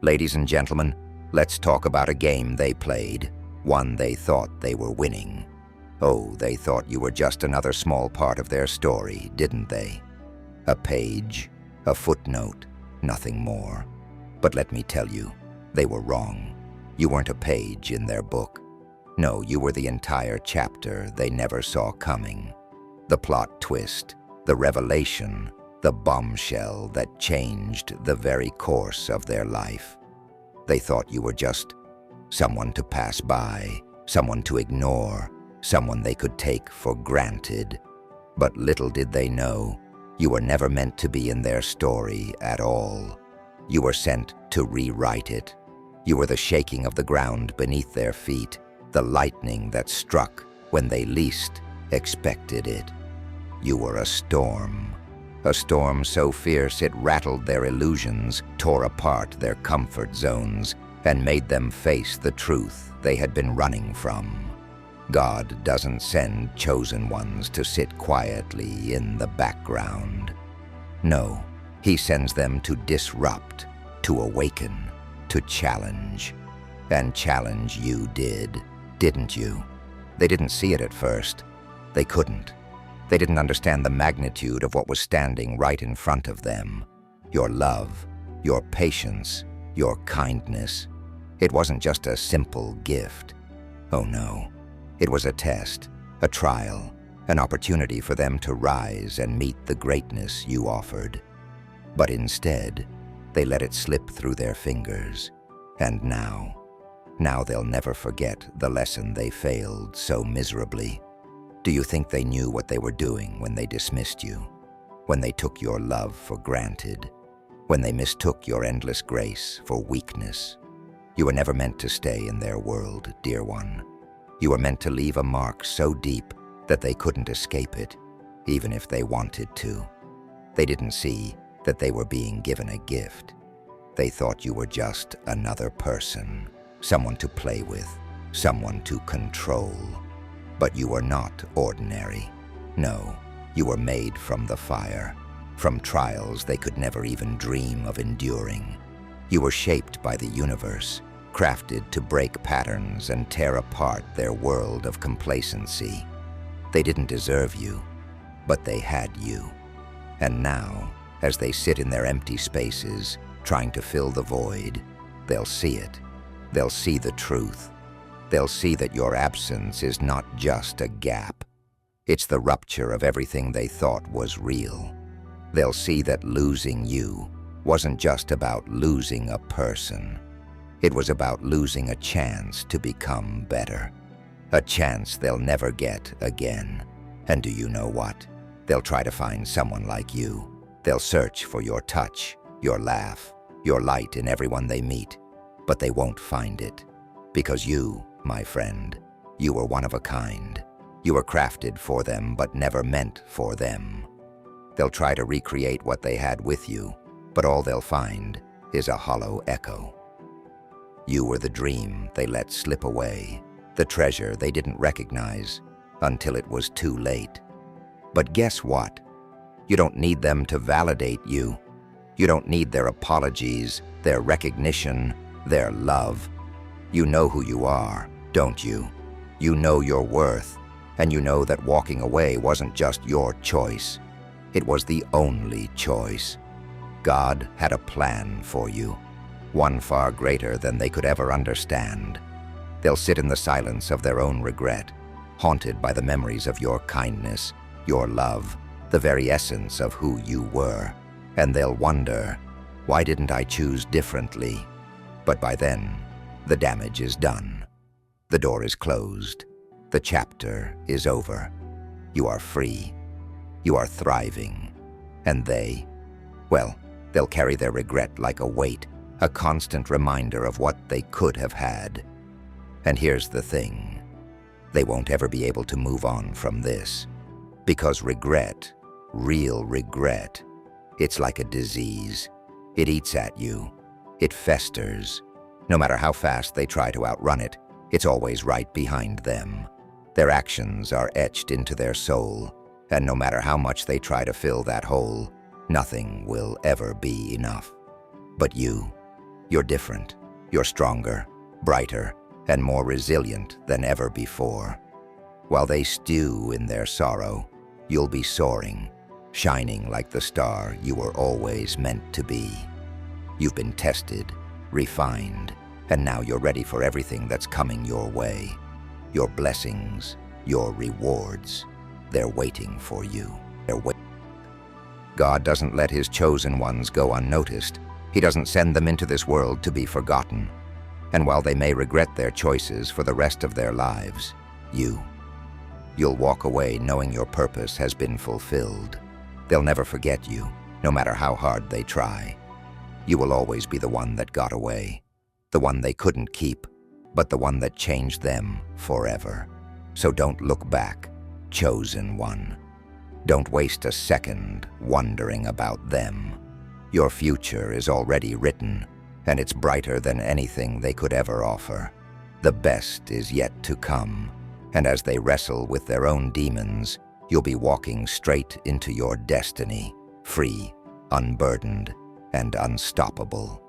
Ladies and gentlemen, let's talk about a game they played, one they thought they were winning. Oh, they thought you were just another small part of their story, didn't they? A page, a footnote, nothing more. But let me tell you, they were wrong. You weren't a page in their book. No, you were the entire chapter they never saw coming. The plot twist, the revelation, the bombshell that changed the very course of their life. They thought you were just someone to pass by, someone to ignore, someone they could take for granted. But little did they know, you were never meant to be in their story at all. You were sent to rewrite it. You were the shaking of the ground beneath their feet, the lightning that struck when they least expected it. You were a storm so fierce it rattled their illusions, tore apart their comfort zones, and made them face the truth they had been running from. God doesn't send chosen ones to sit quietly in the background. No, He sends them to disrupt, to awaken, to challenge. And challenge you did, didn't you? They didn't see it at first. They couldn't. They didn't understand the magnitude of what was standing right in front of them. Your love, your patience, your kindness. It wasn't just a simple gift. Oh no. It was a test, a trial, an opportunity for them to rise and meet the greatness you offered. But instead, they let it slip through their fingers. And now they'll never forget the lesson they failed so miserably. Do you think they knew what they were doing when they dismissed you? When they took your love for granted? When they mistook your endless grace for weakness? You were never meant to stay in their world, dear one. You were meant to leave a mark so deep that they couldn't escape it, even if they wanted to. They didn't see that they were being given a gift. They thought you were just another person, someone to play with, someone to control. But you were not ordinary. No, you were made from the fire, from trials they could never even dream of enduring. You were shaped by the universe, crafted to break patterns and tear apart their world of complacency. They didn't deserve you, but they had you. And now, as they sit in their empty spaces, trying to fill the void, they'll see it. They'll see the truth. They'll see that your absence is not just a gap. It's the rupture of everything they thought was real. They'll see that losing you wasn't just about losing a person. It was about losing a chance to become better. A chance they'll never get again. And do you know what? They'll try to find someone like you. They'll search for your touch, your laugh, your light in everyone they meet. But they won't find it. Because you, my friend, you were one of a kind. You were crafted for them, but never meant for them. They'll try to recreate what they had with you, but all they'll find is a hollow echo. You were the dream they let slip away, the treasure they didn't recognize until it was too late. But guess what? You don't need them to validate you. You don't need their apologies, their recognition, their love. You know who you are, don't you? You know your worth, and you know that walking away wasn't just your choice. It was the only choice. God had a plan for you, one far greater than they could ever understand. They'll sit in the silence of their own regret, haunted by the memories of your kindness, your love, the very essence of who you were. And they'll wonder, why didn't I choose differently? But by then, the damage is done. The door is closed. The chapter is over. You are free. You are thriving. And they, well, they'll carry their regret like a weight, a constant reminder of what they could have had. And here's the thing. They won't ever be able to move on from this. Because regret, real regret, it's like a disease. It eats at you. It festers. No matter how fast they try to outrun it, it's always right behind them. Their actions are etched into their soul, and no matter how much they try to fill that hole, nothing will ever be enough. But you You're different. You're stronger, brighter, and more resilient than ever before. While they stew in their sorrow, you'll be soaring, shining like the star you were always meant to be. You've been tested, refined, and now you're ready for everything that's coming your way. Your blessings, your rewards, they're waiting for you. God doesn't let his chosen ones go unnoticed. He doesn't send them into this world to be forgotten. And while they may regret their choices for the rest of their lives, you'll walk away knowing your purpose has been fulfilled. They'll never forget you, no matter how hard they try. You will always be the one that got away, the one they couldn't keep, but the one that changed them forever. So don't look back, chosen one. Don't waste a second wondering about them. Your future is already written, and it's brighter than anything they could ever offer. The best is yet to come, and as they wrestle with their own demons, you'll be walking straight into your destiny, free, unburdened, and unstoppable.